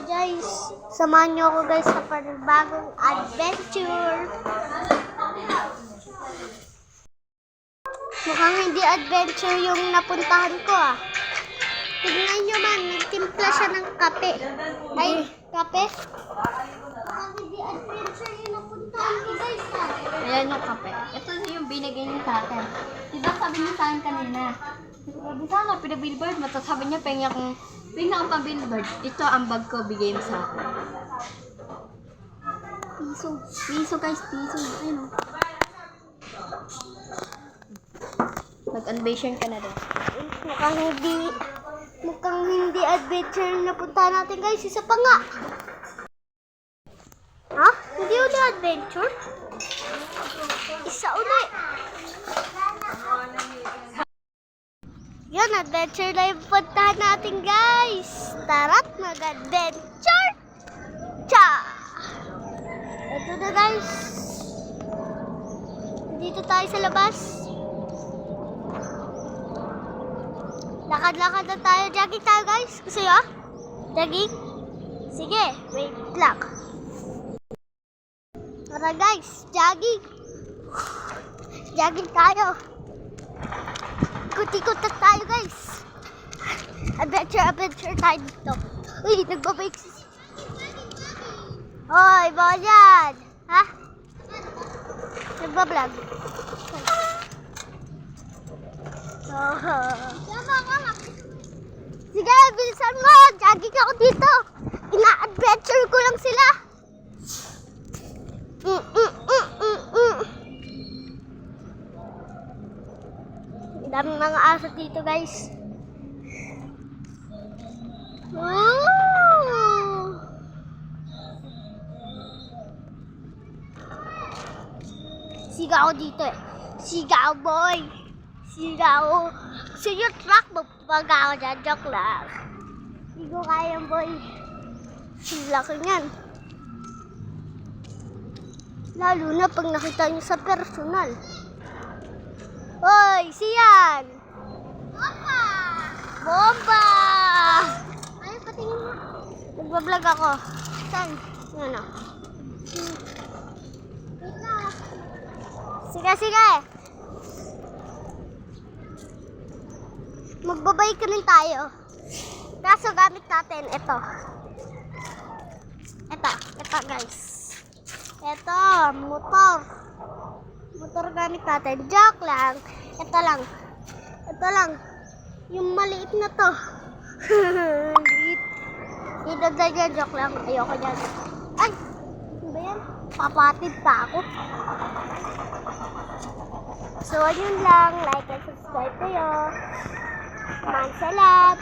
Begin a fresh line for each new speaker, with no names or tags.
guys. Samahan niyo ako guys sa panibagong adventure. Mukhang hindi adventure yung napuntahan ko ah. Tignan nyo man, nagtimpla siya ng kape. Ay, kape? Mukhang hindi adventure yung napuntahan ko guys ah.
Ayan yung kape. Ito yung binigay niya sa akin. Diba sabi niya sa akin kanina, sabi sana pinabillboard mo. Tapos sabi niya, pengen akong pang-billboard. Ito ang bag ko, bigay mo sa akin. Piso. Piso guys, piso. Ayun o. Mag-unbation ka na din.
Mukhang hindi adventure yung napuntahan natin guys. Isa pa nga. Ha? Hindi ulit adventure? Isa ulit. Yan, adventure na yung puntahan natin guys. Tara't mag-adventure! Cha! Ito na guys. Dito tayo sa labas. Lakad-lakad na tayo. Jogging tayo guys. Gusto nyo? Jogging? Sige, wait lang. Tara guys, jogging. Jogging tayo. Ikot-ikot na tayo guys. Adventure tayo dito. Uy, nagbabike si... Hoy, bawal yan. Ha? Nagbablog. Sige, bilisan mo. Jogging ako dito. Ina-adventure ko lang sila. Daming mga aso dito guys. Wow! Sigaw dito eh. Sigaw boy. Sigaw. Gusto nyo truck? Magpapag ako dyan. Joke lang. Hindi ko kaya boy. Laki niyan. Lalo na pag nakita nyo sa personal. Hoy, siyan! Bomba! Bomba! Ay, patingin mo. Nagbablog ako. Saan? Yan o. Sige, sige. Magbabike rin tayo. Kaso gamit natin ito. Ito guys. Ito, motor. Motor gamit natin. Joke lang. Ito lang. Yung maliit na to. Liit. Dito dyan, joke lang. Ayoko dyan. Ay! Ano ba yan? Papatid pa ako. So, yun lang. Like and subscribe kayo. Mansalat.